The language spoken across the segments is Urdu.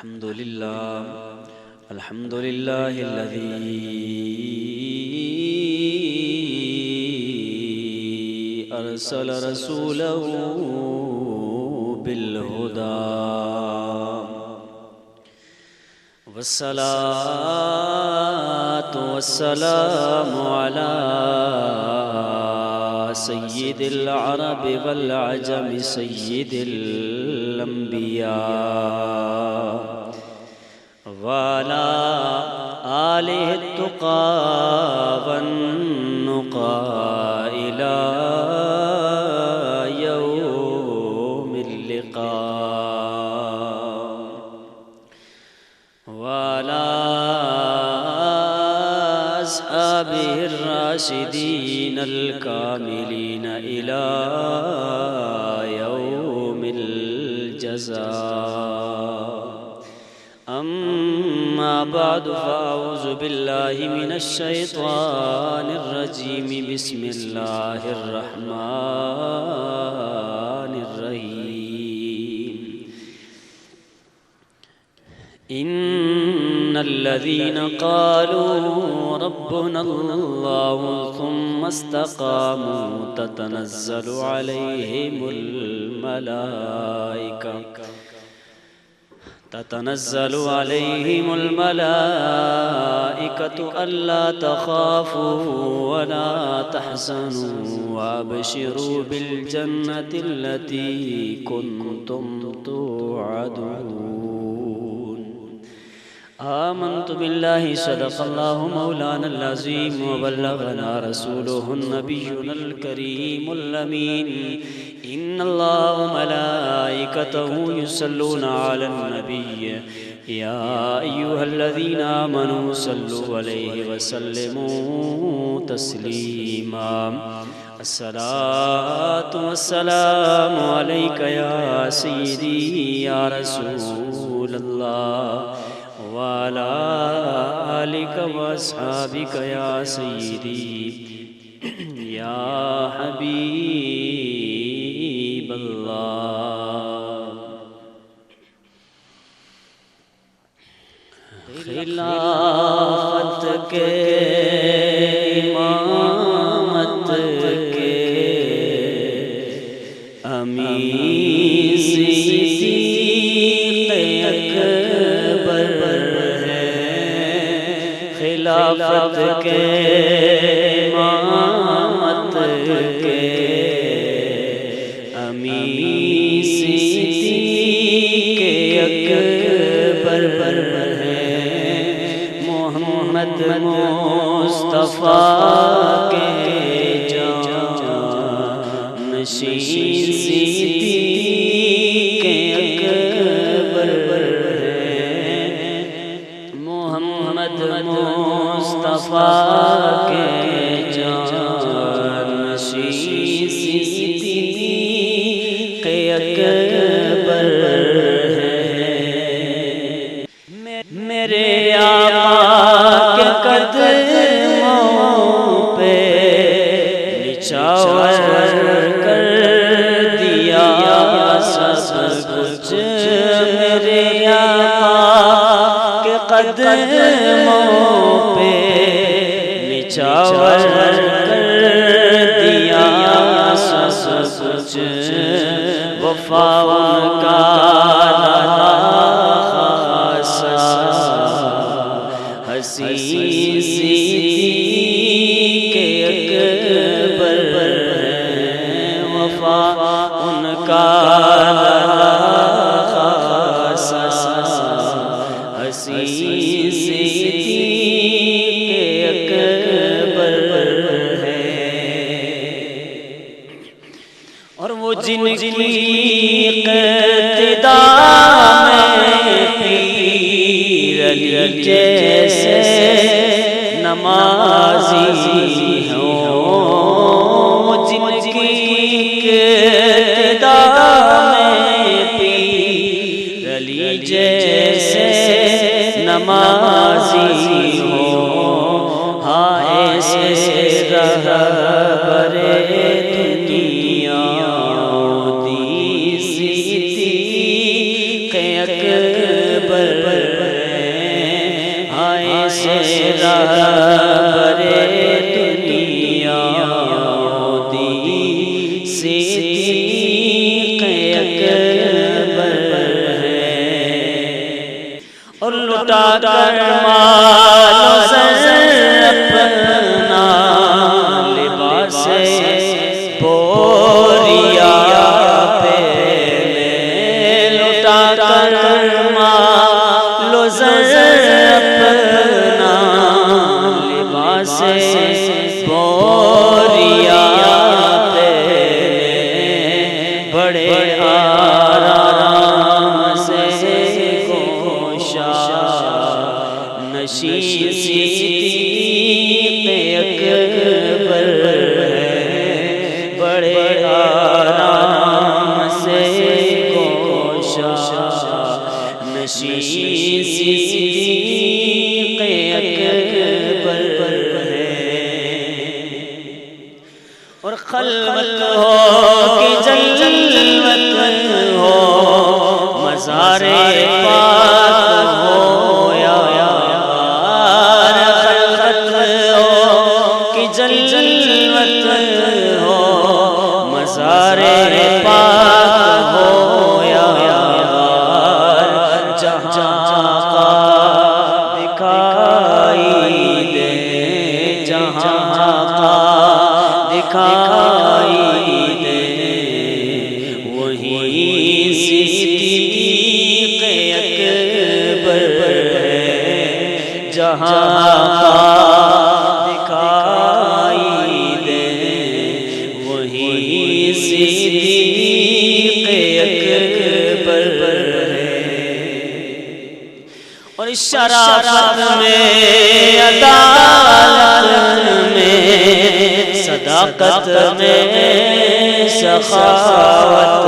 الحمد لله الذي أرسل رسوله بالهدى والصلاة والسلام على سيد العرب والعجم سيد الأنبياء وعلى آله التقى والنقى إلى يوم اللقاء وعلى أصحابه الراشدين الكاملين إلى يوم الجزاء أما بعد فأعوذ بالله من الشيطان الرجيم بسم الله الرحمن الرحيم إن الذين قالوا ربنا الله ثم استقاموا تتنزل عليهم الملائكة ألا تخافوا ولا تحزنوا وابشروا بالجنة التي كنتم توعدون آمنت بالله صدق الله مولانا العظيم وبلغنا رسوله النبي الكريم الأمين إن الله وملائكته يصلون على النبي يا أيها الذين آمنوا صلوا عليه وسلموا تسليما الصلاة والسلام عليك يا سيدي يا رسول الله وعلى آلك وأصحابك يا سيدي يا حبيب الله خلافت کے امامت کے امیر صدیق اکبر ہے خلافت کے امامت کے امیر صدیق اکبر ہے محمد مصطفیٰ کے جانشین صدیق اکبر ہے محمد مصطفیٰ کے جانشین صدیق اکبر ہے میرے آقا کے قدموں پہ نچھاور کر دیا سب کچھ میرے آقا کے قدموں پہ نچھاور کر دیا سب کچھ وفا ان کا حسین صدیق اکبر ہے وفا ان کا خاص حسین صدیق اکبر ہے اور وہ جن کی اقتدا میں پیر علی جیسے نمازی ہوں جن کی اقتدا میں پیر علی جیسے نمازی ہوں ہاں ایسے رہبر دنیا دی صدیق اکبر ہائے سے رہبر دنیا دی صدیق اکبر ہے، اور لٹا کر مال و زر اپنا لباس بوریا پہنے، لٹا کر مال و زر اپنا لباس بوریا پہنے، بڑے آرام سے گوشا نشین صدیق اکبر ہے، بڑے آرام سے گوشا نشین صدیق اکبر ہے، اور خلوت ہو کہ جلوت ہو مزار پاک ہو یار، خلوت ہو کہ جلوت ہو مزار پاک ہو یار، جہاں کا دکھائی دے، جہاں کا دکھائی دے، وہیں صدیق اکبر ہے، جہاں کا دکھائی دے، وہیں صدیق اکبر ہے، اور اس شرافت میں، عدالت میں، صداقت میں، سخاوت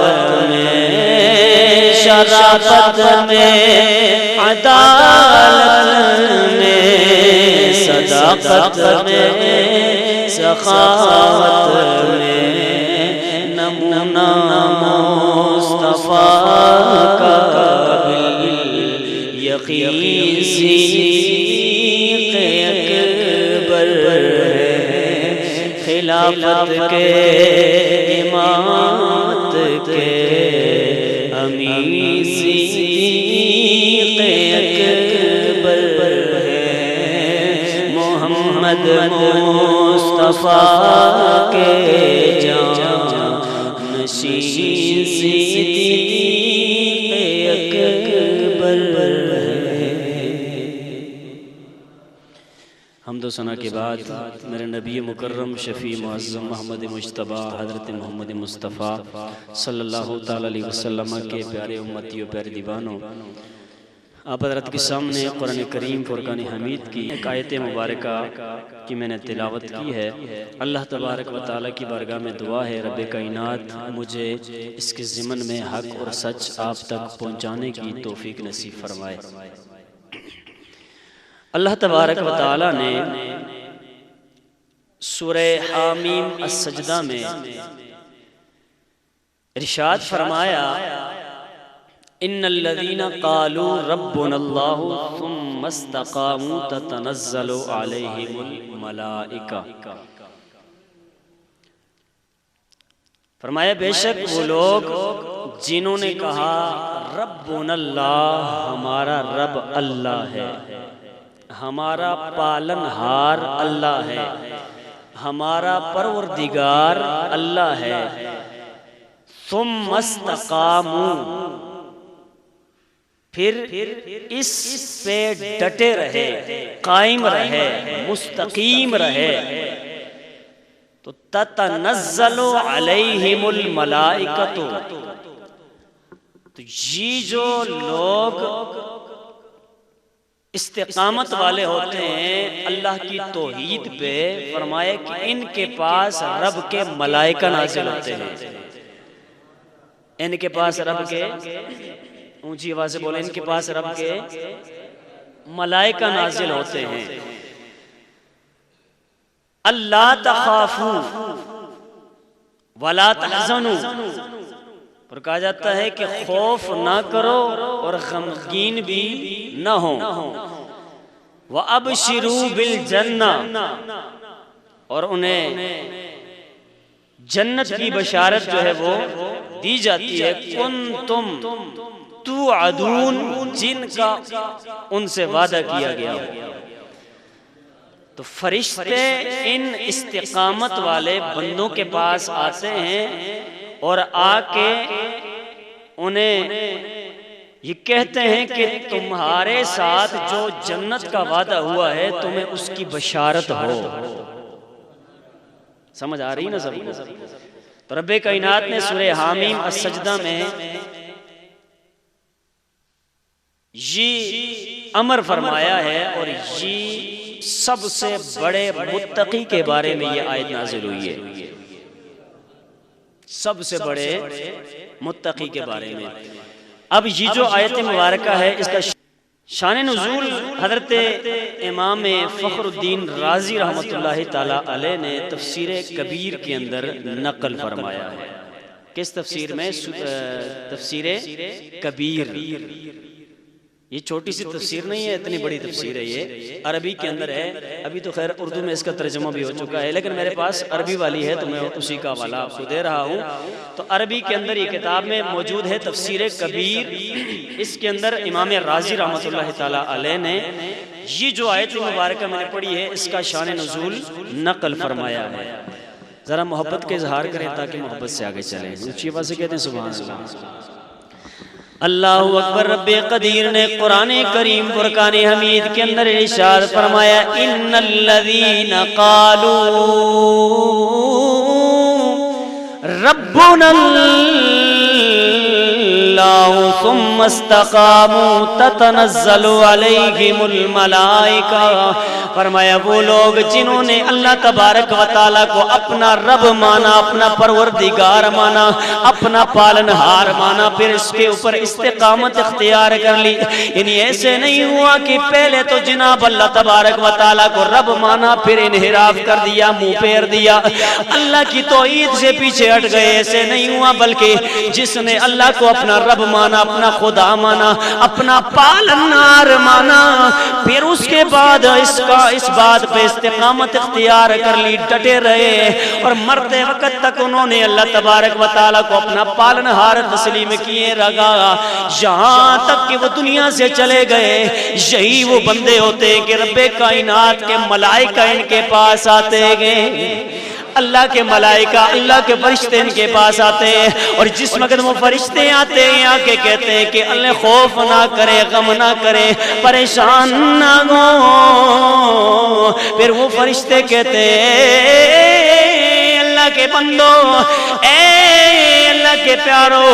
میں، شرافت میں، عدالت میں، صداقت میں، سخاوت میں، نمونہ مصطفیٰ کا یقین صدیق اکبر ہے، خلافت کے امامت کے امین صدیق اکبر ہے، محمد مصطفیٰ کے جان نشین صدیق اکبر ہے۔ حمد و ثنا کے بعد میرے نبی مکرم شفیع معظم محمد مجتبی حضرت محمد مصطفیٰ صلی اللہ تعالیٰ علیہ وسلم کے پیارے امتیوں، پیارے دیوانوں، آپ حضرت کے سامنے قرآن کریم فرقان حمید کی ایک آیت مبارکہ کی میں نے تلاوت کی ہے۔ اللہ تبارک و تعالیٰ کی بارگاہ میں دعا ہے رب کائنات مجھے اس کے ضمن میں حق اور سچ آپ تک پہنچانے کی توفیق نصیب فرمائے۔ اللہ تبارک و تعالیٰ نے سورہ حامیم السجدہ میں ارشاد فرمایا، ان الذین قالوا ربنا اللہ ثم استقاموا تتنزل علیہم الملائکہ، فرمایا بے شک وہ لوگ جنہوں نے کہا ربنا اللہ، ہمارا رب اللہ ہے، ہمارا پالنہار اللہ ہے، ہمارا پروردگار اللہ ہے، ثم استقاموا، پھر اس پہ ڈٹے رہے، قائم رہے، مستقیم رہے، تو تتنزل علیہم الملائکۃ، تو یہ جو لوگ استقامت والے ہوتے ہیں اللہ کی توحید پہ، فرمایا کہ ان کے پاس رب کے ملائکہ نازل ہوتے ہیں، ان کے پاس رب کے، اونچی آواز سے بولیں، ان کے پاس رب کے ملائکہ نازل ہوتے ہیں۔ اللہ تخافوا ولا تحزنوا، اور کہا جاتا ہے کہ خوف نہ کرو اور غمگین بھی نہ ہو. وَأَبْشِرُوا بِالْجَنَّةِ، اور انہیں جنت کی بشارت جو ہے وہ دی جاتی ہے. کنتم توعدون، جن کا ان سے وعدہ کیا گیا ہو. تو فرشتے ان استقامت والے بندوں کے پاس آتے ہیں اور آ کے انہیں یہ کہتے ہیں کہ تمہارے ساتھ جو جنت کا وعدہ ہوا ہے تمہیں اس کی بشارت ہو. سمجھ آ رہی نا سب کو؟ تو رب کائنات نے سورہ حامیم السجدہ میں یہ امر فرمایا ہے، اور یہ سب سے بڑے متقی کے بارے میں یہ آیت نازل ہوئی ہے. سب سے بڑے متقی کے بارے میں. اب یہ جو آیت مبارکہ ہے اس کا شان نزول حضرت امام فخر الدین رازی رحمۃ اللہ تعالی علیہ نے تفسیر کبیر کے اندر نقل فرمایا ہے. کس تفسیر میں؟ تفسیر کبیر. یہ چھوٹی سی تفسیر نہیں ہے، اتنی بڑی تفسیر ہے. یہ عربی کے اندر ہے. ابھی تو خیر اردو میں اس کا ترجمہ بھی ہو چکا ہے، لیکن میرے پاس عربی والی ہے تو میں اسی کا حوالہ آپ کو دے رہا ہوں. تو عربی کے اندر یہ کتاب میں موجود ہے تفسیر کبیر. اس کے اندر امام رازی رحمۃ اللہ تعالی علیہ نے یہ جو آیت مبارکہ میں نے پڑھی ہے اس کا شان نزول نقل فرمایا ہے. ذرا محبت کے اظہار کریں تاکہ محبت سے آگے چلیں. اونچی آواز سے کہتے ہیں سبحان اللہ. اللہ اکبر. رب قدیر نے قرآن کریم فرقان حمید کے اندر ارشاد فرمایا، ان الذین قالوا ربنا اللہ ثم استقاموا تتنزل علیہم الملائکہ. فرمایا وہ لوگ جنہوں نے اللہ تبارک و تعالیٰ کو اپنا رب مانا، اپنا پروردگار مانا، اپنا پالنہار مانا، پھر اس کے اوپر استقامت اختیار کر لی. یعنی ایسے نہیں ہوا کہ پہلے تو جناب اللہ تبارک و تعالیٰ کو رب مانا پھر انحراف کر دیا، منہ پھیر دیا، اللہ کی توحید سے پیچھے ہٹ گئے. ایسے نہیں ہوا، بلکہ جس نے اللہ کو اپنا رب مانا، اپنا خدا مانا، اپنا پالنہار مانا، پھر اس کے بعد اس بات پہ استقامت اختیار کر لی، ڈٹے رہے، اور مرتے وقت تک انہوں نے اللہ تبارک و تعالیٰ کو اپنا پالنہار تسلیم کیے رہا، یہاں تک کہ وہ دنیا سے چلے گئے. یہی وہ بندے ہوتے ہیں کہ رب کائنات کے ملائکہ ان کے پاس آتے گئے. اللہ کے ملائکہ، اللہ کے فرشتے ان کے پاس آتے ہیں، اور جس وقت وہ فرشتے آتے ہیں آ کے کہتے ہیں کہ اللہ خوف نہ کرے، غم نہ کرے، پریشان نہ ہو. پھر وہ فرشتے کہتے ہیں اللہ کے بندو، اے اللہ کے پیارو،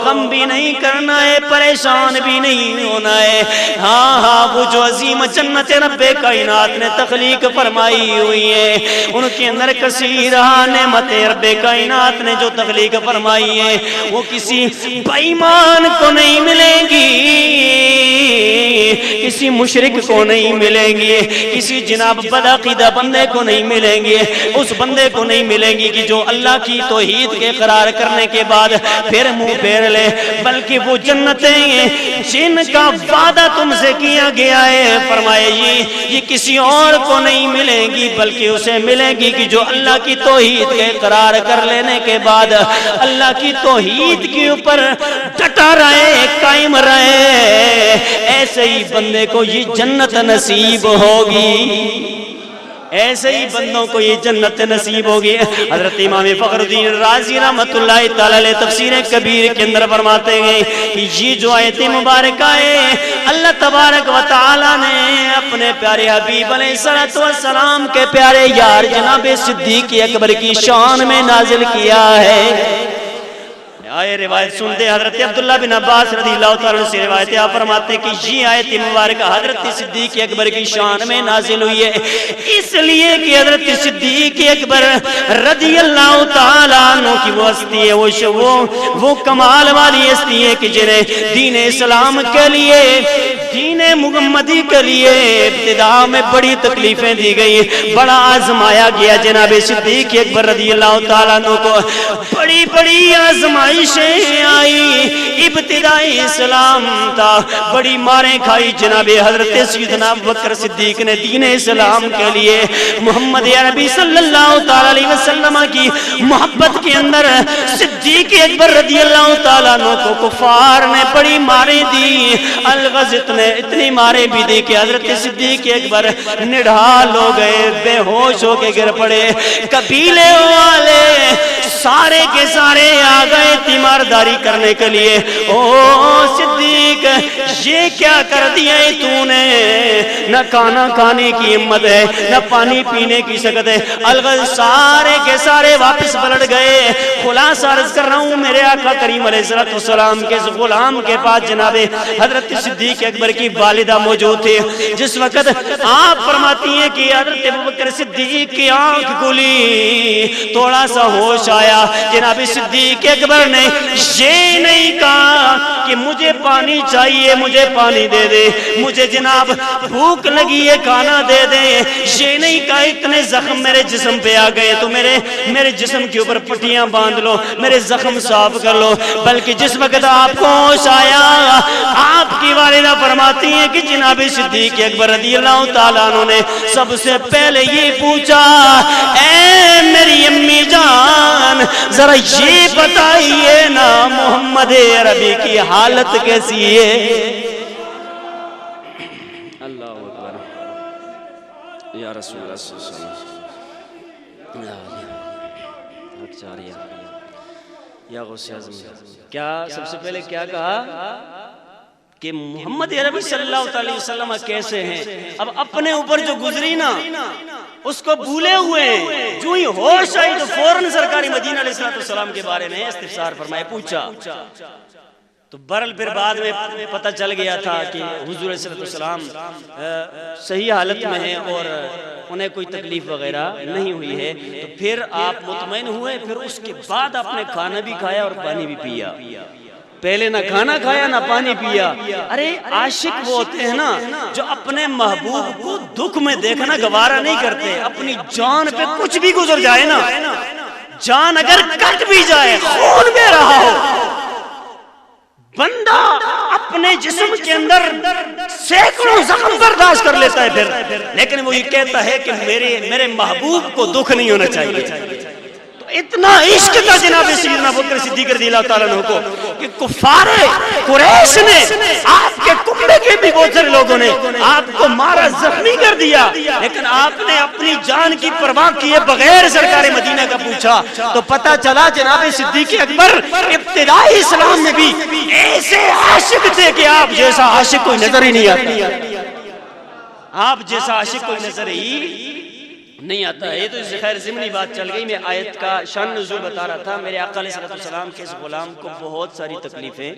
غم بھی نہیں کرنا ہے، پریشان بھی نہیں ہونا ہے. ہاں وہ جو عظیم جنت رب کائنات نے تخلیق فرمائی ہوئی ہے، ان کے اندر کثیرہ نعمت رب کائنات نے جو تخلیق فرمائی ہے وہ کسی بے ایمان کو نہیں ملیں گی، کسی مشرک کو نہیں ملیں گی، کسی جناب بدعقیدہ بندے کو نہیں ملیں گی. اس بندے کو نہیں ملیں گی کہ جو اللہ کی توحید کے قرار کرنے کے بعد پھر منہ پھیر لے، بلکہ وہ جنتیں جن کا وعدہ تم سے کیا گیا ہے، فرمائے یہ کسی اور کو نہیں ملیں گی، بلکہ اسے ملے گی کہ جو اللہ کی توحید کے قرار کر لینے کے بعد اللہ کی توحید کے اوپر ڈٹا رہے، قائم رہے. ایسے ہی بندے کو یہ جنت نصیب ہوگی، ایسے ہی بندوں کو یہ جنت نصیب ہوگی. حضرت امام فخر الدین رازی رحمۃ اللہ تعالی علیہ تفسیر کبیر کے اندر فرماتے ہیں کہ یہ جو آیت مبارکہ ہے اللہ تبارک و تعالی نے اپنے پیارے حبیب علیہ الصلوۃ والسلام کے پیارے یار جناب صدیق اکبر کی شان میں نازل کیا ہے. آئے روایت سنتے حضرت عبداللہ بن عباس رضی اللہ تعالیٰ سے روایت آپ فرماتے ہیں کہ یہ آیت مبارکہ حضرت صدیق اکبر کی شان میں نازل ہوئی ہے، اس لیے کہ حضرت صدیق اکبر رضی اللہ تعالیٰ عنہ کی وہ ہستی ہے، وہ کمال والی ہستی ہے کہ جنہیں دین اسلام کے لیے دین محمدی کے لیے ابتدا میں بڑی تکلیفیں دی گئی، بڑا آزمایا گیا۔ جناب صدیق اکبر رضی اللہ تعالیٰ عنہ کو بڑی بڑی آزمائشیں آئی، ابتدائی اسلام تھا، بڑی ماریں کھائی۔ جناب حضرت سیدنا ابوبکر صدیق نے دین اسلام کے لیے محمد عربی صلی اللہ تعالیٰ علیہ وسلم کی محبت کے اندر صدیق اکبر رضی اللہ تعالیٰ عنہ کو کفار نے بڑی ماریں دی، الغزت نے اتنی ماریں بھی دی کہ حضرت صدیق اکبر نڈھال ہو گئے، بے ہوش ہو کے گر پڑے۔ قبیلے والے سارے کے سارے آ گئے تیمارداری کرنے کے لیے۔ او صدیق یہ کیا کر دیا ہے تو نے؟ نہ کھانا کھانے کی ہمت ہے، نہ پانی پینے کی سکت ہے۔ الغز سارے کے سارے واپس پلٹ گئے۔ خلاصہ عرض کر رہا ہوں، میرے آقا کریم علیہ السلام کے غلام کے پاس جناب حضرت صدیق اکبر کی والدہ موجود تھی۔ جس وقت آپ فرماتی ہیں کہ حضرت ابوبکر صدیق کی آنکھ کھلی، تھوڑا سا ہوش آیا۔ جناب صدیق اکبر نے یہ نہیں کہا کہ مجھے پانی چاہیے، مجھے پانی دے دے، مجھے جناب بھوک لگی ہے کھانا دے دے، یہ نہیں کہا اتنے زخم میرے جسم پہ آ گئے تو میرے جسم کے اوپر پٹیاں باندھ لو، میرے زخم صاف کر لو۔ بلکہ جس وقت آپ کو ہوش آیا، آپ کی والدہ فرماتی ہیں کہ جناب صدیق اکبر رضی اللہ تعالیٰ عنہ نے سب سے پہلے یہ پوچھا، اے میری امی جان ذرا یہ بتائیے نا محمد عربی کی حالت کیسی ہے؟ اللہ اکبر یا رسول اللہ صلی اللہ علیہ وسلم، یا غوث اعظم، کیا سب سے پہلے کیا کہا کہ محمد عربی صلی اللہ علیہ وسلم کیسے ہیں؟ اب اپنے اوپر جو گزری نا اس کو بھولے ہوئے ہیں، جو ہی ہوش آئی تو فوراً سرکاری مدینہ علیہ السلام کے بارے میں استفسار فرمائے، پوچھا۔ تو برل پھر بعد میں پتہ چل گیا تھا کہ حضور علیہ السلام صحیح حالت میں ہیں اور انہیں کوئی تکلیف وغیرہ نہیں ہوئی ہے۔ تو پھر آپ مطمئن ہوئے، پھر اس کے بعد آپ نے کھانا بھی کھایا اور پانی بھی پیا۔ پہلے نہ کھانا کھایا نہ پانی پیا۔ ارے عاشق وہ ہوتے ہیں نا جو اپنے محبوب کو دکھ میں دیکھنا گوارا نہیں کرتے، اپنی جان پہ کچھ بھی گزر جائے نا، جان اگر کٹ بھی جائے، خون بہ رہا ہو، بندہ اپنے جسم کے اندر سینکڑوں زخم برداشت کر لیتا ہے پھر، لیکن وہ یہ کہتا ہے کہ میرے محبوب کو دکھ نہیں ہونا چاہیے۔ تو اتنا عشق تھا جناب سیدنا ابوبکر صدیق رضی اللہ تعالیٰ عنہ کو کہ کفار قریش نے، آپ کے کنبے کے بھی بہت سارے لوگوں نے آپ کو مارا، زخمی کر دیا، لیکن آپ نے اپنی جان کی پرواہ کیے بغیر سرکار مدینہ کا پوچھا تو پتہ چلا جناب صدیق اکبر ابتدائی اسلام میں بھی ایسے عاشق تھے کہ آپ جیسا عاشق کوئی نظر ہی نہیں آتا، آپ جیسا عاشق کوئی نظر ہی نہیں آتا ہے۔ تو اس خیر ضمنی بات چل گئی، میں آیت کا شان نزول بتا رہا تھا۔ میرے آقا علیہ السلام کے اس غلام کو بہت ساری تکلیفیں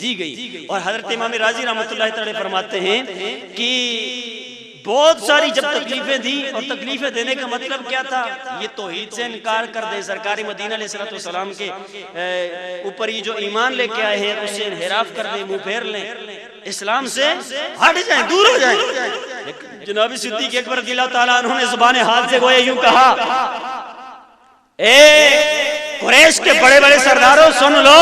دی گئی، اور حضرت امام راضی رحمۃ اللہ تعالی فرماتے ہیں کہ بہت ساری جب تکلیفیں دی، اور تکلیفیں دینے کا مطلب کیا تھا؟ یہ توحید سے انکار کر دے، سرکار مدینہ علیہ السلام کے اوپر یہ جو ایمان لے کے آئے ہیں اس سے انحراف کر دیں، منہ پھیر لیں، اسلام سے ہٹ جائیں، دور ہو جائیں۔ جناب صدیق اکبر رضی اللہ تعالیٰ عنہ نے زبان حال سے گویا یوں کہا، اے قریش کے بڑے بڑے سرداروں سن لو،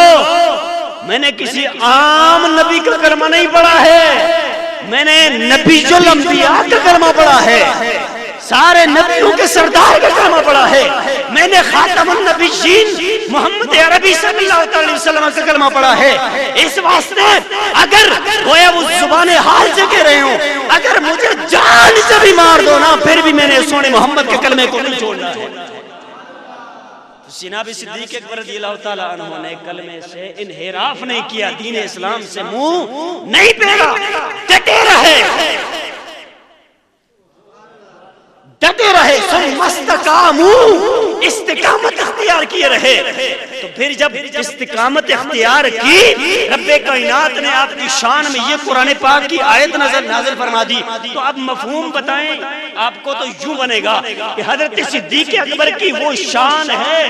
میں نے کسی عام نبی کا کلمہ نہیں پڑھا ہے، میں نے نبی الانبیاء کا کلمہ پڑھا ہے، سارے نبیوں کے سردار کا کلمہ پڑھا ہے، میں نے خاتم النبیین محمد عربی صلی اللہ علیہ وسلم کا کلمہ پڑھا ہے۔ اس واسطے اگر گویا وہ زبان حال سے کہہ رہے ہوں، اگر مجھے جان سے بھی مار دو نا، پھر بھی میں نے سونے محمد کے کلمے کو نہیں چھوڑنا ہے۔ جناب صدیق اکبر رضی اللہ تعالیٰ عنہ نے کلمے سے انحراف نہیں کیا، دین اسلام سے منہ نہیں پھیرا، ڈٹے رہے، ڈٹے رہے، ثم استقاموا، استقامت اختیار کیے رہے۔ تو پھر جب استقامت اختیار کی رب کائنات نے آپ کی شان میں یہ قرآن پاک کی آیت نازل فرما دی. تو اب مفہوم بتائیں آپ کو تو یوں بنے گا کہ حضرت صدیق اکبر کی وہ شان ہے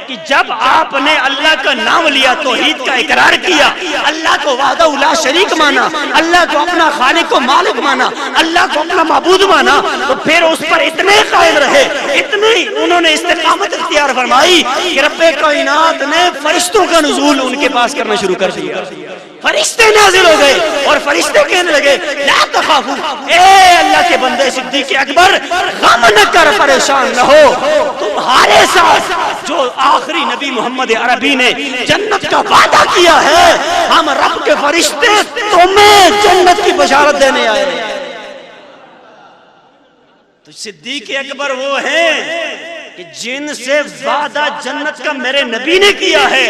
کہ جب آپ نے اللہ کا نام لیا، توحید کا اقرار کیا، اللہ کو وحدہ لا شریک مانا، اللہ کو اپنا خالق و مالک مانا، اللہ کو اپنا معبود مانا، تو پھر اس پر اتنے قائم رہے، اتنے انہوں نے استقامت اختیار فرمائی کہ رب کائنات نے فرشتوں کا نزول ان کے پاس کرنا شروع کر دیا. فرشتے نازل ہو گئے اور فرشتے کہنے لگے لا تخافوا، اے اللہ کے بندے صدیق اکبر غم نہ کر، پریشان نہ ہو، تمہارے ساتھ جو آخری نبی محمد عربی نے جنت کا وعدہ کیا ہے، ہم رب کے فرشتے تمہیں جنت کی بشارت دینے آئے ہیں. تو صدیق اکبر وہ ہیں کہ جن سے وعدہ جنت کا میرے نبی نے کیا ہے،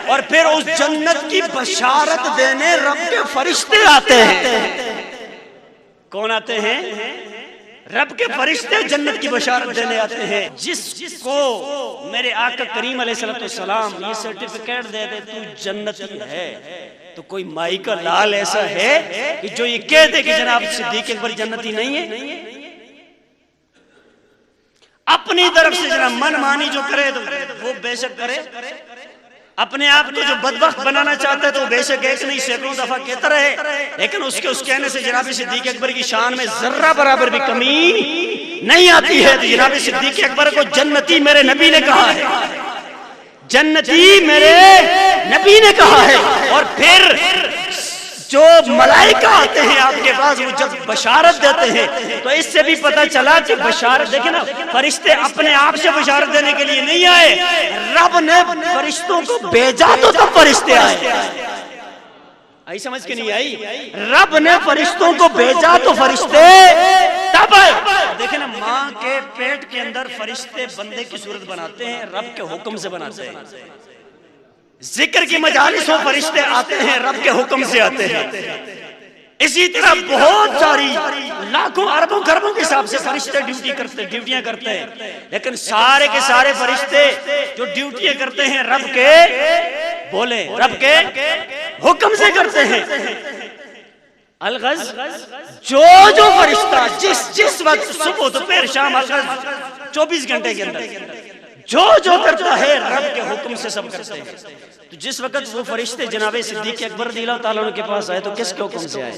اور پھر اس جنت کی بشارت دینے رب کے فرشتے آتے ہیں. کون آتے ہیں؟ رب کے فرشتے جنت کی بشارت دینے آتے ہیں. جس کو میرے آقا کریم علیہ السلام یہ سرٹیفکیٹ دے دے تو جنتی ہے، تو کوئی مائی کا لال ایسا ہے کہ جو یہ کہہ دے کہ جناب صدیق اکبر جنتی نہیں ہے؟ اپنی طرف سے جناب من مانی جو کرے تو وہ بے شک کرے، اپنے آپ کو جو بدبخت بنانا چاہتا ہے تو بے شک ایک نہیں سینکڑوں دفعہ کہتا رہے، لیکن اس کہنے سے جناب صدیق اکبر کی شان میں ذرہ برابر بھی کمی نہیں آتی ہے. تو جناب صدیق اکبر کو جنتی میرے نبی نے کہا ہے، جنتی میرے نبی نے کہا ہے. اور پھر جو ملائکہ آتے ہیں آپ کے پاس، وہ جب بشارت دیتے ہیں تو اس سے بھی پتہ چلا کہ بشارت، دیکھیں نا، فرشتے اپنے آپ سے بشارت دینے کے لیے نہیں آئے، رب نے فرشتوں کو بھیجا تو تب فرشتے آئے. آئی سمجھ کے نہیں آئی؟ رب نے فرشتوں کو بھیجا تو فرشتے تب آئے. دیکھیں نا، ماں کے پیٹ کے اندر فرشتے بندے کی صورت بناتے ہیں، رب کے حکم سے بناتے ہیں. ذکر کی مجالس و فرشتے آتے ہیں، رب کے حکم سے آتے ہیں. اسی طرح بہت ساری لاکھوں اربوں خربوں کے حساب سے فرشتے ڈیوٹیاں کرتے ہیں، لیکن سارے کے سارے فرشتے جو ڈیوٹیاں کرتے ہیں رب کے، بولیں رب کے حکم سے کرتے ہیں. الغز جو فرشتہ جس وقت صبح دوپہر شام الغز 24 گھنٹے کے اندر جو کرتا ہے رب کے حکم سے سب کرتے ہیں. تو جس وقت وہ فرشتے جناب صدیق اکبر رضی اللہ تعالیٰ عنہ کے پاس آئے تو کس کے حکم سے آئے؟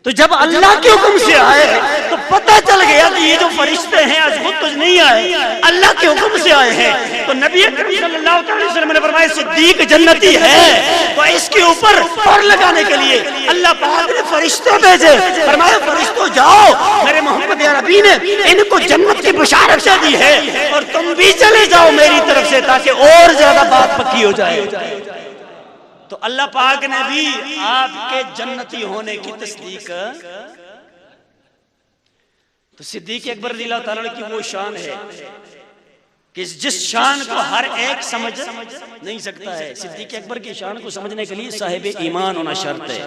تو جب اللہ کے حکم سے آئے تو پتہ چل گیا کہ یہ جو فرشتے ہیں آج خود تجھ نہیں آئے، اللہ کے حکم سے آئے ہیں. تو نبی اکرم صلی اللہ علیہ وسلم نے فرمایا صدیق جنتی ہے، تو اس کے اوپر پر لگانے کے لیے اللہ پاک نے فرشتے بھیجے. فرمایا فرشتوں جاؤ، میرے محمد عربی نے ان کو جنت کی بشارت دے دی ہے، اور تم بھی چلے جاؤ میری طرف سے تاکہ اور زیادہ بات پکی ہو جائے. تو اللہ پاک نے بھی آپ کے جنتی ہونے کی تصدیق. تو صدیق اکبر رضی اللہ تعالیٰ کی وہ شان ہے کہ جس شان کو ہر ایک سمجھ نہیں سکتا ہے. صدیق اکبر کی شان کو سمجھنے کے لیے صاحب ایمان ہونا شرط ہے.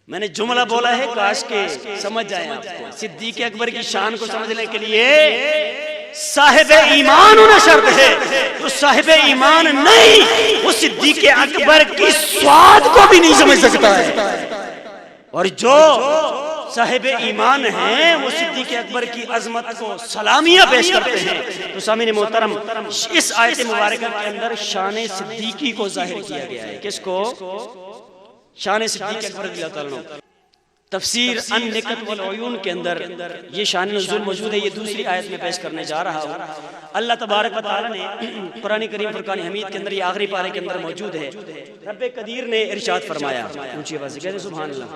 میں نے جملہ بولا ہے کاش کے سمجھ جائیں آپ کو. صدیق اکبر کی شان کو سمجھنے کے لیے صاحب ایمان ہونا شرط ہے. تو صاحب ایمان نہیں، وہ صدیق اکبر کی سواد کو بھی نہیں سمجھ سکتا ہے. اور جو صاحب ایمان ہیں وہ صدیق اکبر کی عظمت کو سلامیاں پیش کرتے ہیں. تو سامعین محترم، اس آیت مبارکہ کے اندر شان صدیقی کو ظاہر کیا گیا ہے. کس کو؟ شان صدیق اکبر رضی اللہ تعالیٰ عنہ. تفسیر النکت والعیون کے اندر یہ شان نزول موجود ہے. یہ دوسری آیت میں پیش کرنے جا رہا ہوں. اللہ تبارک و تعالیٰ نے قرآن کریم فرقان حمید کے اندر یہ آخری پارے کے اندر موجود ہے. رب قدیر نے ارشاد فرمایا، اونچی آواز سے کہتے ہیں سبحان اللہ.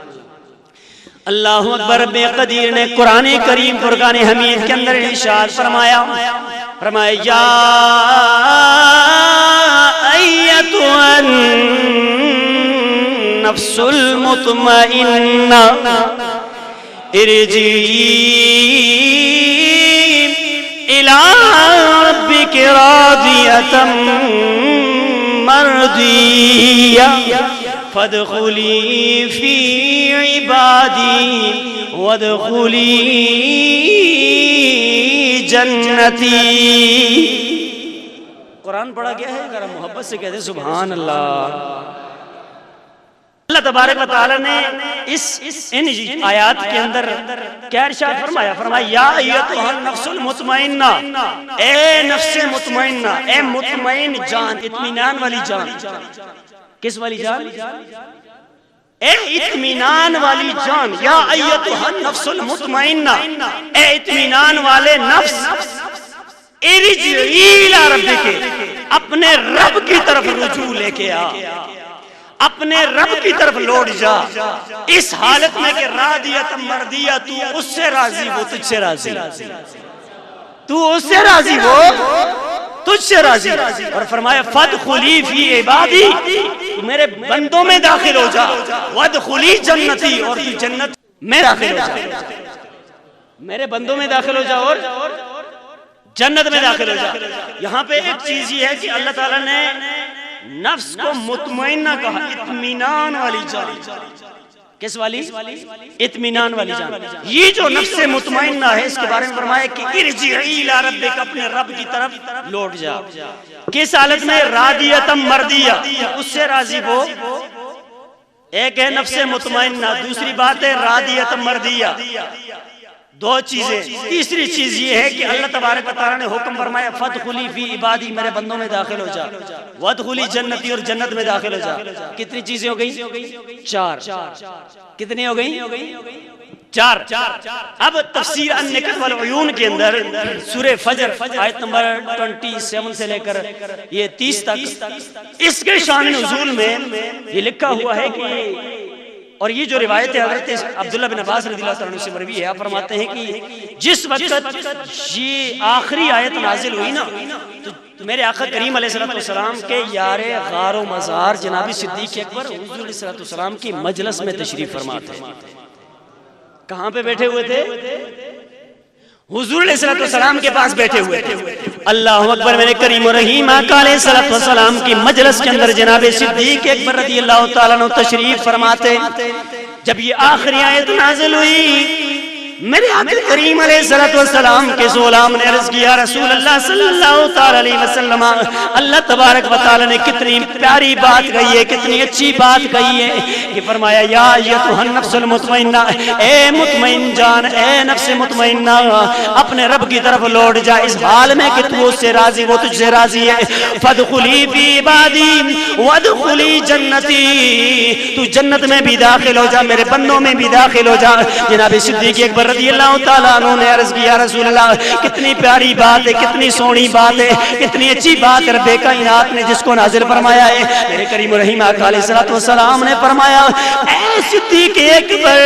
اللہ اکبر. رب قدیر نے قرآن کریم فرقان حمید کے اندر ارشاد فرمایا یا ایتها النفس المطمئنہ ارجعی الی ربک راضیۃ مرضیہ فادخلی فی عبادی وادخلی جنتی. قرآن پڑھا گیا ہے، ذرا محبت سے کہتے سبحان اللہ۔ اللہ تبارک و تعالی نے ان آیات کے اندر کیا ارشاد فرمایا؟ فرمایا یا ایتھا النفس المطمئنہ، اے نفس مطمئنہ، اے مطمئن جان، اطمینان والی جان۔ کس والی جان؟ اے اطمینان والی جان، یا ایتھا النفس المطمئنہ، اے اطمینان والے نفس، ارجعی الی ربک، اپنے رب کی طرف رجوع لے کے آ، اپنے رب کی طرف لوٹ جا، اس حالت میں کہ راضیۃ مرضیہ، تو اس سے راضی، وہ تجھ سے راضی، تو اس سے راضی، وہ تجھ سے راضی۔ اور فرمایا فادخلی فی عبادی، تو میرے بندوں میں داخل ہو جا، وادخلی جنتی، اور تو جنت میں داخل ہو جا، میرے بندوں میں داخل ہو جا اور جنت میں داخل ہو جا۔ یہاں پہ ایک چیز یہ ہے کہ اللہ تعالیٰ نے نفس کو مطمئنہ کہا، اطمینان والی جان۔ کس والی؟ اطمینان والی جان۔ یہ جو نفس مطمئنہ ہے، اس کے بارے میں فرمایا کہ ارجعی الی ربک، اپنے رب کی طرف لوٹ جا۔ کس حالت میں؟ راضیۃ مرضیہ، اس سے راضی ہو۔ ایک ہے نفس مطمئنہ، دوسری بات ہے راضیۃ مرضیہ، دو چیزیں۔ تیسری چیز یہ ہے کہ اللہ تبارک و تعالیٰ نے حکم فرمایا فادخلی فی عبادی، میرے بندوں میں داخل ہو جا، وادخلی جنتی، اور جنت میں داخل ہو جا۔ کتنی چیزیں ہو گئی؟ چار۔ کتنی ہو گئی؟ چار۔ اب تفسیر النکت والعیون کے اندر سورہ فجر آیت نمبر 27 سے لے کر یہ 30 تک، اس کے شان نزول میں یہ لکھا ہوا ہے کہ، اور یہ جو روایت ہے حضرت عبداللہ بن عباس رضی اللہ عنہ سے مروی ہے، آپ فرماتے ہیں کہ جس وقت یہ آخری آیت نازل ہوئی نا، تو میرے آقا کریم علیہ السلام کے یار غار و مزار جناب صدیق اکبر حضور علیہ السلام کی مجلس میں تشریف فرما تھے۔ کہاں پہ بیٹھے ہوئے تھے؟ حضور علیہ السلام کے پاس بیٹھے ہوئے تھے۔ اللہ اکبر، میرے کریم و رحیم آقا علیہ السلام کی مجلس کے اندر جناب صدیق اکبر رضی اللہ تعالیٰ عنہ تشریف فرماتے۔ جب یہ آخری آیت نازل ہوئی، میرے آقا کریم علیہ السلام کے غلام نے عرض کیا رسول اللہ صلی اللہ علیہ وسلم، اللہ تبارک و تعالی نے کتنی پیاری بات کہی ہے، کتنی اچھی بات کہی ہے کہ فرمایا یا ایتھا النفس المطمئنہ، اے مطمئن جان، اے نفس مطمئنہ، اپنے رب کی طرف لوٹ جا، اس حال میں کہ تو اس سے راضی، وہ تجھ سے راضی ہے۔ فادخلی فی عبادی وادخلی جنتی، تو جنت میں بھی داخل ہو جا، میرے بندوں میں بھی داخل ہو جا۔ جناب صدیق اکبر رضی اللہ تعالیٰ عنہ نے عرض کیا رسول اللہ، کتنی پیاری بات ہے، کتنی سونی بات ہے، کتنی اچھی بات رب کائنات نے جس کو نازل فرمایا ہے۔ میرے کریم و رحیم آقا علیہ السلام نے فرمایا اے صدیق اکبر،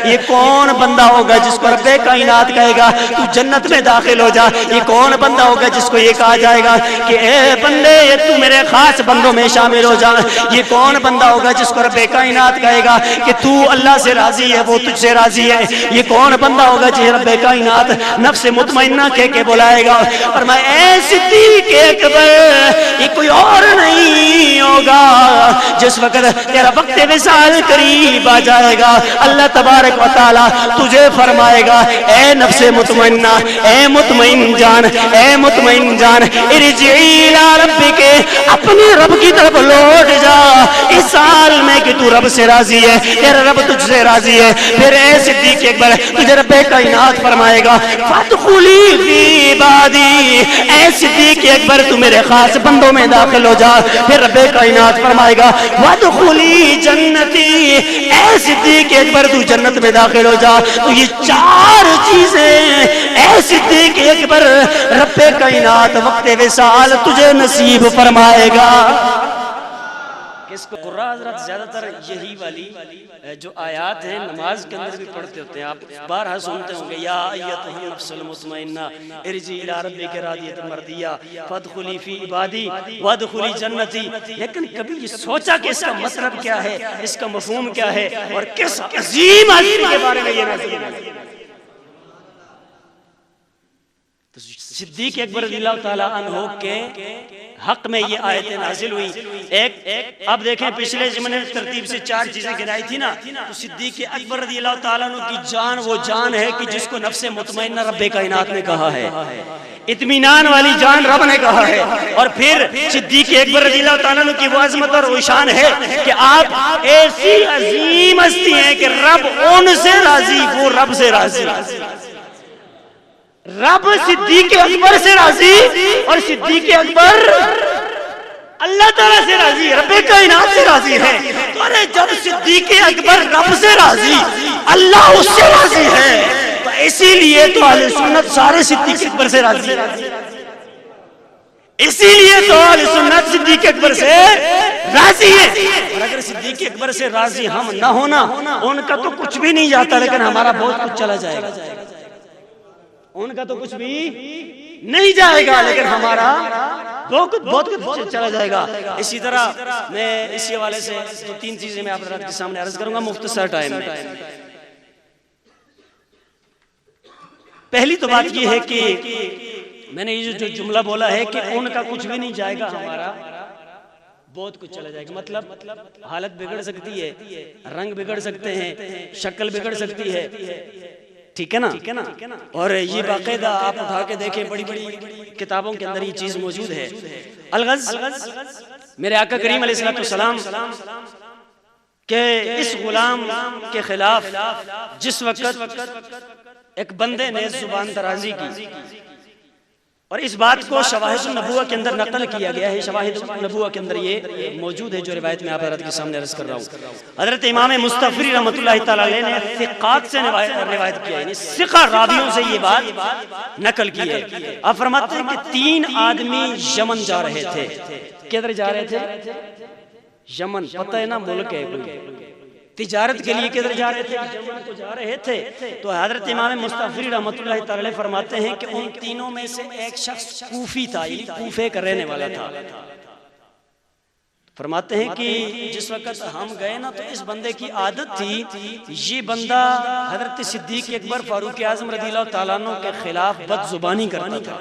یہ کون بندہ ہوگا جس کو رب کائنات کہے گا تو جنت میں داخل ہو جا؟ یہ کون بندہ ہوگا جس کو یہ کہا جائے گا کہ اے بندے تو میرے خاص بندوں میں شامل ہو جا؟ یہ کون بندہ ہوگا جس کو رب کائنات کہے گا کہ تو اللہ سے راضی ہے، وہ تجھ سے راضی ہے؟ یہ کون بندہ ہوگا جسے رب کائنات نفس مطمئنہ کہہ کے بلائے گا؟ اور میں اے صدیق اکبر، یہ کوئی اور نہیں ہوگا جس وقت تیرا وقت وصال قریب آ جائے گا، اللہ تبارک و تعالی تجھے فرمائے گا اے نفس مطمئنہ، اے مطمئن جان، اے مطمئن جان، ارجعی الی ربک، اپنے رب کی طرف لوٹ جا، اس حال میں کہ تو رب سے راضی ہے، تیرا رب تجھ سے راضی ہے۔ پھر اے صدیق اکبر، تجھے رب کائنات فرمائے گا فادخلی فی عبادی، اے صدیق اکبر تو میرے خاص بندوں میں داخل ہو جا۔ پھر رب کائنات فرمائے گا وادخلی جنتی، اے صدیق اکبر تو جنت میں داخل ہو جا۔ تو یہ چار چیزیں اے صدیق اکبر رب کائنات وقت وصال تجھے نصیب فرمائے گا۔ اس کو قرآن حضرت زیادہ تر یہی والی جو آیات ہیں نماز کے اندر بھی پڑھتے ہوتے ہیں، آپ بارہا سنتے ہوں گے یا ایتھا النفس المطمئنہ ارجعی الی ربک راضیۃ مرضیہ فادخلی فی عبادی وادخلی جنتی، لیکن کبھی یہ سوچا کہ اس کا مطلب کیا ہے، اس کا مفہوم کیا ہے، اور کس عظیم آدمی کے بارے میں یہ نازل ہے؟ تو صدیق اکبر رضی اللہ تعالیٰ عنہ کے حق میں یہ آیتیں نازل ہوئی. ایک اب دیکھیں پچھلے جملے میں ترتیب سے 4 چیزیں گنائی تھی نا, تو صدیق اکبر رضی اللہ تعالیٰ عنہ کی جان وہ جان ہے کہ جس کو نفس مطمئنہ رب کائنات نے کہا ہے, اطمینان والی جان رب نے کہا ہے. اور پھر صدیق اکبر رضی اللہ تعالیٰ عنہ کی وہ عظمت اور وہ شان ہے کہ آپ ایسی عظیم ہستی ہیں کہ رب ان سے راضی, وہ رب سے راضی. رب صدیق اکبر سے راضی اور صدیق اکبر اللہ تعالیٰ سے راضی, رب کائنات سے راضی ہے. تو ارے جب صدیق اکبر رب سے راضی, اللہ اس سے راضی ہے, تو اسی لیے تو اہل سنت سارے صدیق اکبر سے راضی ہے. اسی لیے تو اہل سنت صدیق اکبر سے راضی ہے. اور اگر صدیق اکبر سے راضی ہم نہ ہونا, ان کا تو کچھ بھی نہیں جاتا لیکن ہمارا بہت کچھ چلا جائے گا. ان کا تو کچھ بھی نہیں جائے گا لیکن ہمارا بہت کچھ چلا جائے گا. اسی طرح میں اسی حوالے سے 2-3 چیزیں میں آپ حضرات کے سامنے عرض کروں گا مختصر ٹائم میں. پہلی تو بات یہ ہے کہ میں نے یہ جو جملہ بولا ہے کہ ان کا کچھ بھی نہیں جائے گا, ہمارا بہت کچھ چلا جائے گا. مطلب حالت بگڑ سکتی ہے, رنگ بگڑ سکتے ہیں, شکل بگڑ سکتی ہے, ٹھیک ہے نا. اور یہ باقاعدہ آپ اٹھا کے دیکھیں, بڑی بڑی کتابوں کے اندر یہ چیز موجود ہے. الغز میرے آقا کریم علیہ السلام کہ اس غلام کے خلاف جس وقت ایک بندے نے زبان درازی کی, اور اس بات کو شواہد النبوہ کے اندر نقل کیا گیا ہے. شواہد النبوہ کے اندر یہ موجود ہے جو روایت میں آپ حضرات کے سامنے عرض کر رہا ہوں. حضرت امام مستفری رحمۃ اللہ تعالی علیہ نے ثقات سے روایت کیا, یعنی ثقہ راویوں سے یہ بات نقل کی ہے. آپ فرماتے ہیں کہ 3 آدمی یمن جا رہے تھے. کدھر جا رہے تھے؟ یمن. پتہ ہے نا ملک ہے کوئی, تجارت کے لیے کدھر جا رہے تھے؟ یمن کو جا رہے تھے. تو حضرت امام مستفری رحمۃ اللہ تعالی فرماتے ہیں کہ ان تینوں میں سے ایک شخص کوفی تھا, یعنی کوفے کا رہنے والا تھا. فرماتے ہیں کہ جس وقت ہم گئے نا تو اس بندے کی عادت تھی, یہ بندہ حضرت صدیق اکبر فاروق اعظم رضی اللہ تعالیٰ عنہ کے خلاف بد زبانی کرتا تھا.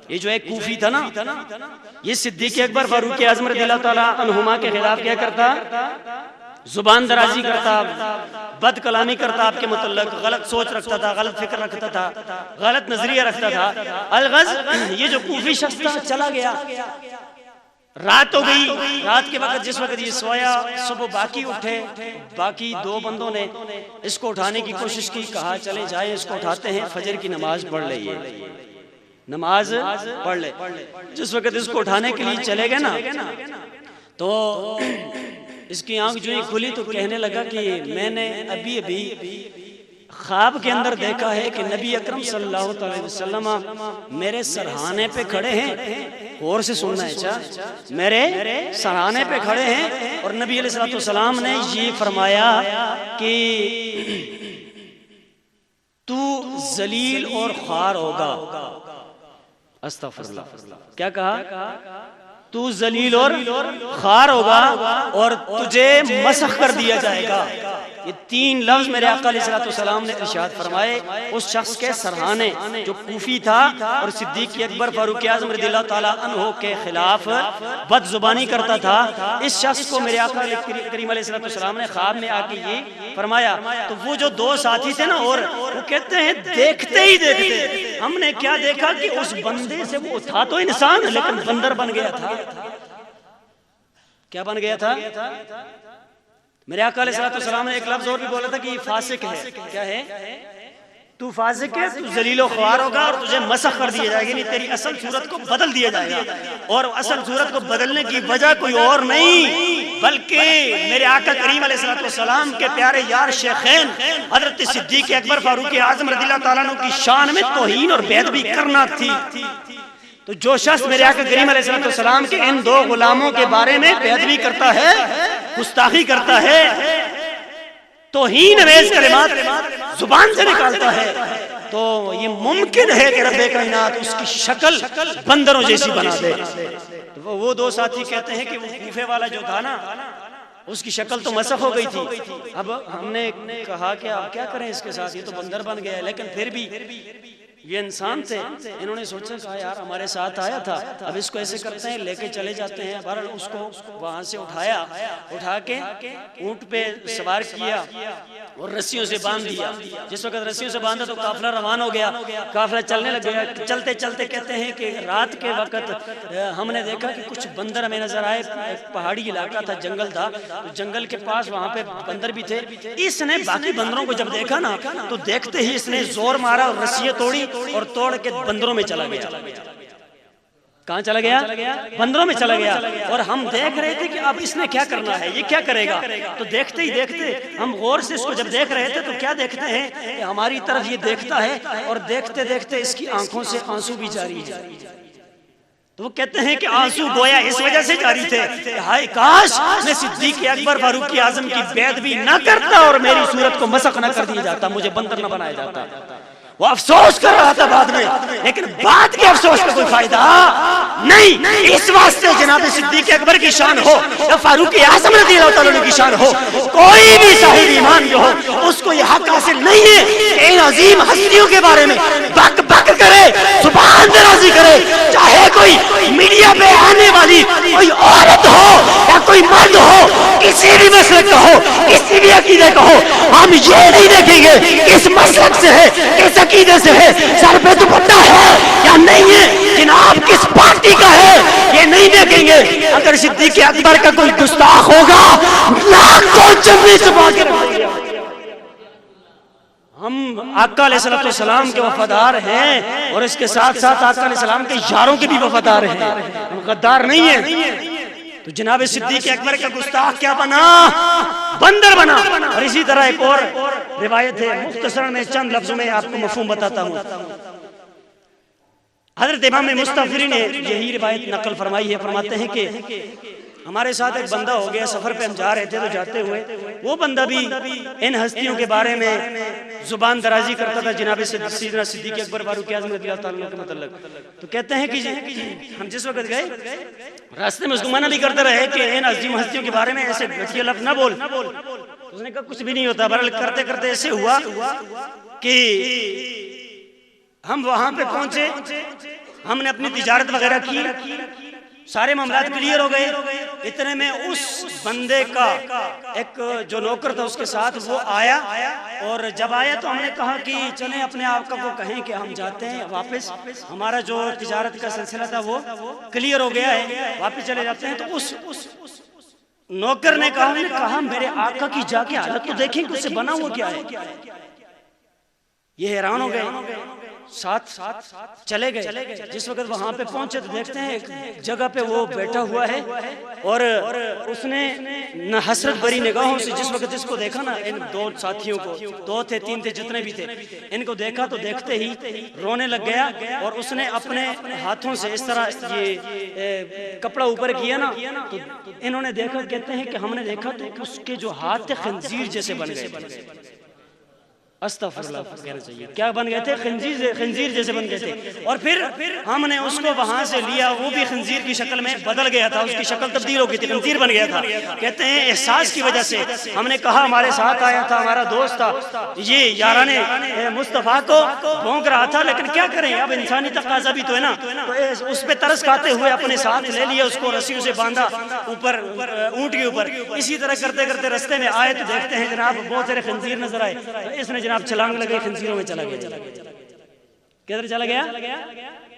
یہ جو ایک کوفی تھا نا, یہ صدیق اکبر فاروق اعظم رضی اللہ تعالیٰ عنہما کے خلاف کیا کرتا؟ زبان درازی کرتا, بد کلامی کرتا, آپ کے متعلق غلط سوچ رکھتا تھا, غلط فکر رکھتا تھا, غلط نظریہ رکھتا تھا. الغز یہ جو کوفی شخص تھا چلا گیا, رات ہو گئی. رات کے وقت جس وقت یہ سویا, صبح باقی اٹھے, باقی 2 بندوں نے اس کو اٹھانے کی کوشش کی. کہا چلے جائیں اس کو اٹھاتے ہیں, فجر کی نماز پڑھ لئیے, نماز پڑھ لے. جس وقت اس کو اٹھانے کے لیے چلے گئے نا, تو اس کی آنکھ جو ہی کھلی تو کہنے لگا کہ میں نے ابھی خواب کے اندر دیکھا ہے کہ نبی اکرم صلی اللہ علیہ وسلم میرے سرہانے پہ کھڑے ہیں. اور سے سننا ہے, میرے سرہانے پہ کھڑے ہیں اور نبی علیہ السلام نے یہ فرمایا کہ تو ذلیل اور خوار ہوگا. استغفر اللہ. کیا کہا؟ تو ذلیل اور خوار ہوگا اور تجھے مسخ کر دیا جائے گا. یہ 3 لفظ میرے آقا علیہ السلام نے ارشاد فرمائے. اس شخص کے سرہانے جو کوفی تھا اور صدیق اکبر فاروق اعظم رضی اللہ تعالیٰ عنہ کے خلاف بد زبانی کرتا تھا, اس شخص کو میرے آقا کریم علیہ السلام نے خواب میں آ کے یہ فرمایا. تو وہ جو 2 ساتھی تھے نا, اور وہ کہتے ہیں دیکھتے ہی دیکھتے ہم نے کیا دیکھا کہ اس بندے سے, وہ تھا تو انسان لیکن بندر بن گیا تھا. کیا بن گیا تھا؟ میرے آقا علیہ السلام نے ایک لفظ اور بھی بولا تھا کہ یہ فاسق ہے. کیا ہے؟ تو فاسق ہے, تو ذلیل و خوار ہوگا اور تجھے مسخ کر دیا جائے گا, یعنی تیری اصل صورت کو بدل دیا جائے گا. اور اصل صورت کو بدلنے کی وجہ کوئی اور نہیں بلکہ میرے آقا کریم علیہ السلام کے پیارے یار شیخین حضرت صدیق اکبر فاروق اعظم رضی اللہ تعالیٰ عنہ کی شان میں توہین اور بے ادبی کرنا تھی. تو جو شخص میرے آقا کریم علیہ السلام کے ان 2 غلاموں کے بارے میں بے ادبی کرتا ہے, گستاخی کرتا ہے, توہین امیز کلمات زبان سے نکالتا ہے, تو یہ ممکن ہے کہ رب کائنات اس کی شکل بندروں جیسی بنا دے. وہ 2 ساتھی کہتے ہیں کہ وہ کوفے والا جو تھا نا, اس کی شکل تو مسخ ہو گئی تھی. اب ہم نے کہا کہ اب کیا کریں اس کے ساتھ, یہ تو بندر بن گیا ہے, لیکن پھر بھی یہ انسان تھے، انہوں نے سوچا کہ یار ہمارے ساتھ آیا تھا، اب اس کو ایسے کرتے ہیں لے کے چلے جاتے ہیں۔ بہرحال اس کو وہاں سے اٹھا کے اونٹ پہ سوار کیا اور رسیوں سے باندھ دیا۔ جس وقت رسیوں سے باندھا تو قافلہ روان ہو گیا، قافلہ چلنے لگ گیا۔ چلتے چلتے کہتے ہیں کہ رات کے وقت ہم نے دیکھا کہ کچھ بندر ہمیں نظر آئے، ایک پہاڑی علاقہ تھا، جنگل تھا، جنگل کے پاس وہاں پہ بندر بھی تھے۔ اس نے باقی بندروں کو جب دیکھا نا تو دیکھتے ہی اس نے زور مارا اور رسیاں توڑی اور توڑ کے بندروں میں چلا گیا۔ کہاں چلا گیا؟ بندروں میں چلا گیا۔ اور ہم دیکھ رہے تھے کہ اب اس نے کیا کرنا ہے، یہ کیا کرے گا۔ تو دیکھتے ہی دیکھتے ہم غور سے اس کو جب دیکھ رہے تھے تو کیا دیکھتے ہیں کہ ہماری طرف یہ دیکھتا ہے اور دیکھتے دیکھتے اس کی آنکھوں سے آنسو بھی جاری ہے۔ تو وہ کہتے ہیں کہ آنسو گویا اس وجہ سے جاری تھے کہ ہائے کاش میں صدیق اکبر فاروق اعظم کی بیعت بھی نہ کرتا اور میری صورت کو مسخ نہ کر دیا جاتا، مجھے بندر نہ بنایا جاتا۔ وہ افسوس کر رہا تھا بعد میں، لیکن بعد کے افسوس کا کوئی فائدہ نہیں۔ اس واسطے جناب صدیق اکبر کی شان ہو یا فاروق اعظم رضی اللہ تعالیٰ کی شان ہو، کوئی بھی صاحب ایمان جو ہو اس کو یہ حق حاصل نہیں ہے کہ ان عظیم ہستیوں کے بارے میں بک بک کرے، زبان درازی کرے، چاہے کوئی میڈیا پہ آنے والی کوئی عورت ہو یا کوئی مرد ہو، کسی بھی مسلک کا ہو، کسی بھی عقیدے کا ہو، ہم یہ نہیں دیکھیں گے کس مسلک سے ہے، کس عقیدے سے ہے، سر پہ دوپٹہ ہے یا نہیں ہے، جناب کس پارٹی کا ہے، یہ نہیں دیکھیں گے۔ اگر صدیق اکبر کا کوئی گستاخ ہوگا لاکھوں چمڑی چبا کے رکھیں گے۔ ہم آقا علیہ السلام کے وفادار ہیں اور اس کے ساتھ ساتھ آقا علیہ السلام کے یاروں کے بھی وفادار ہیں، ہم غدار نہیں ہیں۔ تو جناب صدیق اکبر کا گستاخ کیا بنا؟ بندر بنا۔ اور اسی طرح ایک اور روایت ہے، مختصر میں چند لفظوں میں آپ کو مفہوم بتاتا ہوں۔ حضرت امام مستغفری نے یہی روایت نقل فرمائی ہے، فرماتے ہیں کہ ہمارے ساتھ ایک بندہ ہو گیا، سفر پہ ہم جا رہے تھے تو جاتے ہوئے وہ بندہ بھی ان ہستیوں کے بارے میں زبان درازی کرتا تھا جناب سیدنا صدیق اکبر فاروق اعظم رضی اللہ تعالیٰ کے متعلق۔ تو کہتے ہیں کہ ہم جس وقت گئے راستے میں اس کو منع نہیں کرتے رہے کہ ان عظیم ہستیوں کے بارے میں ایسے گھٹیا لفظ نہ بول۔ اس نے کہا کچھ بھی نہیں ہوتا۔ بہرحال کرتے کرتے ایسے ہوا کہ ہم وہاں پہ پہنچے، ہم نے اپنی تجارت وغیرہ کی، سارے معاملات کلیئر ہو گئے۔ اتنے میں اس بندے کا ایک جو نوکر تھا اس کے ساتھ وہ آیا، اور جب آیا تو ہم نے کہا کہ چلیں اپنے آقا کو کہیں کہ ہم جاتے ہیں واپس، ہمارا جو تجارت کا سلسلہ تھا وہ کلیئر ہو گیا ہے، واپس چلے جاتے ہیں۔ تو اس نوکر نے کہا میرے آقا کی جا کے حالت تو دیکھیں کہ اس سے بنا ہوا کیا ہے۔ یہ حیران ہو گئے، ساتھ چلے گئے۔ جس وقت وہاں پہ پہنچے تو دیکھتے ہیں ایک جگہ پہ وہ بیٹھا ہوا ہے، اور اس نے نہ حسرت بری نگاہوں سے جس وقت اس کو دیکھا نا، ان دو ساتھیوں کو، دو تھے تین تھے جتنے بھی تھے، ان کو دیکھا تو دیکھتے ہی رونے لگ گیا، اور اس نے اپنے ہاتھوں سے اس طرح یہ کپڑا اوپر کیا نا، تو انہوں نے دیکھا، کہتے ہیں کہ ہم نے دیکھا تو اس کے جو ہاتھ تھے خنزیر جیسے بن گئے۔ استغفر اللہ کہنا چاہیے، کیا بن گئے تھے؟ خنزیر جیسے بن گئے تھے۔ اور پھر ہم نے اس کو وہاں سے لیا، وہ بھی خنزیر کی شکل میں بدل گیا تھا، اس کی شکل تبدیل ہو گئی تھی، خنزیر بن گیا تھا۔ کہتے ہیں احساس کی وجہ سے ہم نے کہا ہمارے ساتھ آیا تھا، ہمارا دوست تھا، یہ یاران مصطفیٰ کو بھونک رہا تھا، لیکن کیا کریں، اب انسانی تقاضا بھی تو ہے نا، تو اس پہ ترس کھاتے ہوئے اپنے ساتھ لے لیا، اس کو رسیوں سے باندھا اوپر اونٹ کے اوپر۔ اسی طرح کرتے کرتے رستے میں آئے تو دیکھتے ہیں جناب بہت سارے خنزیر نظر آئے، اس نے جناب چھلانگ لگے، خنزیروں میں چلا گیا۔ کدھر چلا گیا؟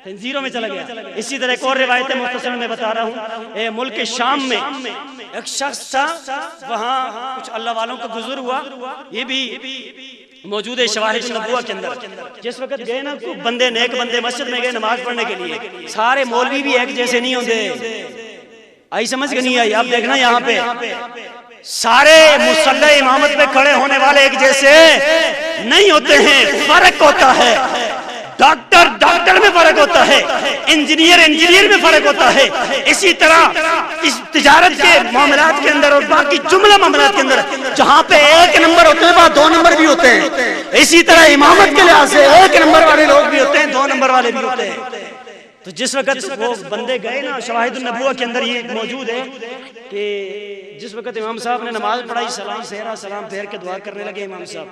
خنزیروں میں چلا گیا۔ اسی طرح ایک اور روایت مختصر میں بتا رہا ہوں، ملک شام میں ایک شخص تھا، وہاں کچھ اللہ والوں کا گزر ہوا، یہ بھی موجود ہے شواہد النبوہ کے اندر۔ جس وقت گئے نا بندے، نیک بندے مسجد میں گئے نماز پڑھنے کے لیے، سارے مولوی بھی ایک جیسے نہیں ہوتے، آئی سمجھ کے نہیں آئی؟ آپ دیکھنا یہاں پہ سارے مصلی امامت پہ کھڑے ہونے والے ایک جیسے نہیں ہوتے ہیں، فرق ہوتا ہے۔ ڈاکٹر میں فرق ہوتا ہے، انجینئر میں فرق ہوتا ہے۔ اسی طرح اس تجارت کے معاملات کے اندر اور باقی جملہ معاملات کے اندر جہاں پہ ایک نمبر ہوتے ہیں وہاں دو نمبر بھی ہوتے ہیں۔ اسی طرح امامت کے لحاظ سے ایک نمبر والے لوگ بھی ہوتے ہیں، دو نمبر والے بھی ہوتے ہیں۔ تو جس وقت وہ بندے گئے نا، شواہد النبوہ کے اندر یہ موجود ہے کہ جس وقت امام صاحب نے نماز پڑھائی، سلام پھیرا، سلام پھیر کے دعا کرنے لگے امام صاحب،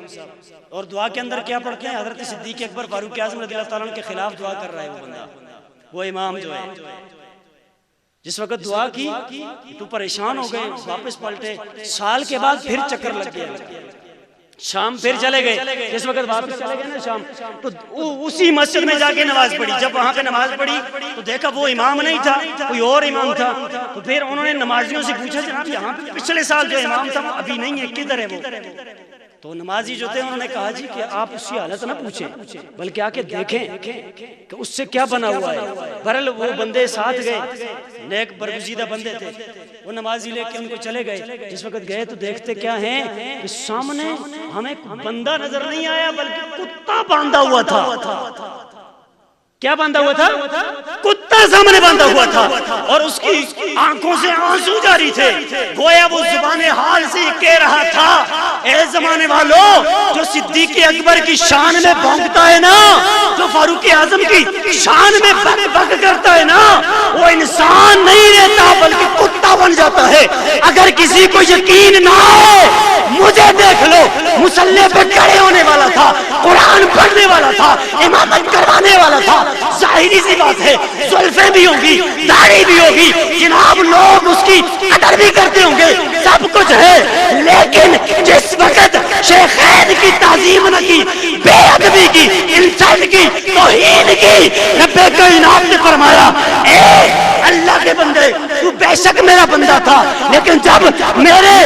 اور دعا کے اندر کیا پڑھتے ہیں؟ حضرت صدیق اکبر فاروق اعظم رضی اللہ تعالیٰ عنہ کے خلاف دعا کر رہا ہے وہ بندہ، وہ امام جو ہے۔ جس وقت دعا کی تو پریشان ہو گئے، واپس پلٹے، سال کے بعد پھر چکر لگ گیا، شام پھر چلے گئے۔ جس وقت واپس چلے گئے نا شام، تو اسی مسجد میں جا کے نماز پڑھی۔ جب وہاں پہ نماز پڑھی تو دیکھا وہ امام نہیں تھا، کوئی اور امام تھا۔ تو پھر انہوں نے نمازیوں سے پوچھا جناب یہاں پہ پچھلے سال جو امام تھا وہ ابھی نہیں ہے، کدھر ہے وہ؟ تو نمازی جو تھے انہوں نے کہا جی کہ آپ اس کی حالت نہ پوچھیں بلکہ آ کے دیکھیں کہ اس سے کیا بنا ہوا ہے۔ بہرحال وہ بندے ساتھ گئے، نیک برگزیدہ بندے تھے، وہ نمازی لے کے ان کو چلے گئے۔ جس وقت گئے تو دیکھتے کیا ہیں کہ سامنے ہمیں بندہ نظر نہیں آیا بلکہ کتا باندھا ہوا تھا۔ کیا باندھا ہوا تھا؟ کتا سامنے باندھا ہوا تھا، اور اس کی آنکھوں سے آنسو جاری تھے، گویا وہ زبان حال سے کہہ رہا تھا اے زمانے والوں، جو صدیق اکبر کی شان میں بھونکتا ہے نا، جو فاروق اعظم کی شان میں بک بک کرتا ہے نا، وہ انسان نہیں رہتا بلکہ کتا بن جاتا ہے۔ اگر کسی کو یقین نہ آئے مجھے دیکھ لو، مصلی پہ کھڑے ہونے والا تھا، قرآن پڑھنے والا تھا، امامت کروانے والا تھا۔ ظاہری سی بات ہے زلفیں بھی ہوگی، داڑھی بھی ہوگی، جناب لوگ اس کی قدر بھی کرتے ہوں گے، سب کچھ ہے، لیکن جس وقت شیخین کی تعظیم نہ کی، بے ادبی کی، انسان کی، توہین کی، رب کائنات نے فرمایا اے اللہ کے بندے تو بے شک میرا بندہ تھا، لیکن جب میرے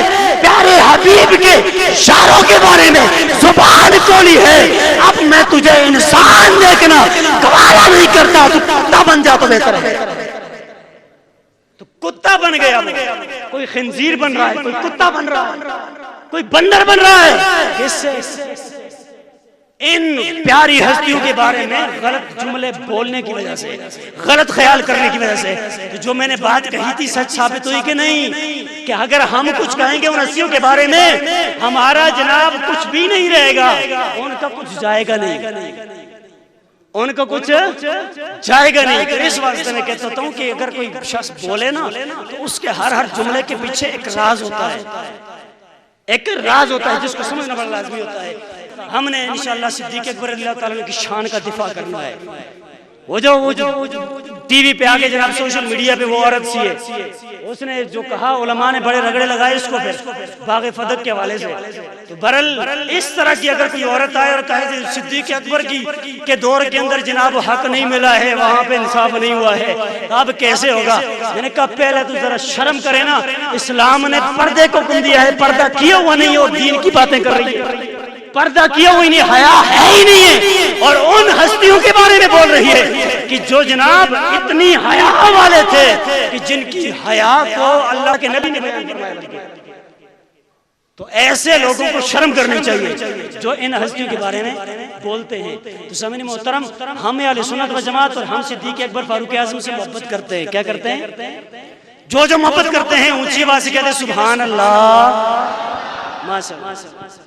پیارے حبیب کے اشاروں کے بارے میں زبان کھولی ہے، اب میں تجھے انسان دیکھنا گوارا نہیں کرتا، تو کتا بن جا تو بہتر ہے۔ تو کتا بن گیا، کوئی خنزیر بن رہا ہے، کوئی کتا بن رہا ہے، کوئی بندر بن رہا ہے۔ اس سے ان پیاری ہستیوں کے بارے میں غلط جملے بولنے کی وجہ سے، غلط خیال کرنے کی وجہ سے جو میں نے بات کہی تھی سچ ثابت ہوئی کہ نہیں، کہ اگر ہم کچھ کہیں گے ان ہستیوں کے بارے میں ہمارا جناب کچھ بھی نہیں رہے گا، ان کا کچھ جائے گا نہیں، ان کا کچھ جائے گا نہیں۔ اس واسطے میں کہتا ہوں کہ اگر کوئی شخص بولے نا تو اس کے ہر جملے کے پیچھے ایک راز ہوتا ہے، ایک راز ہوتا ہے جس کو سمجھنا بڑا لازمی ہوتا ہے۔ ہم نے انشاءاللہ صدیق اکبر رضی اللہ تعالیٰ کی شان کا دفاع کرنا ہے۔ وہ جو ٹی وی پہ آگے جناب سوشل میڈیا پہ وہ عورت سی ہے، اس نے جو کہا علماء نے بڑے رگڑے لگائے اس کو پھر باغ فدق کے حوالے سے۔ تو برل اس طرح کی اگر کوئی عورت آئے اور کہے کہ صدیق اکبر کے دور کے اندر جناب حق نہیں ملا ہے، وہاں پہ انصاف نہیں ہوا ہے، اب کیسے ہوگا؟ میں نے کہا پہلے تو ذرا شرم کرے نا، اسلام نے پردے کو حکم دیا ہے، پردہ کیا ہوا نہیں اور دین کی باتیں کر رہی ہے، پردہ کیا ہوا نہیں، حیا ہے ہی نہیں ہے، اور ان ہستیوں کے بارے میں بول رہی ہے کہ جو جناب اتنی حیا والے تھے کہ جن کی حیا کو اللہ کے نبی نے بیان فرمایا۔ تو ایسے لوگوں کو شرم کرنی چاہیے جو ان ہستیوں کے بارے میں بولتے ہیں۔ تو سامعین محترم، ہم اہل سنت و جماعت اور ہم صدیق اکبر فاروق اعظم سے محبت کرتے ہیں۔ کیا کرتے ہیں؟ جو محبت کرتے ہیں اونچی آواز سے کہتے ہیں سبحان اللہ، ماشاءاللہ۔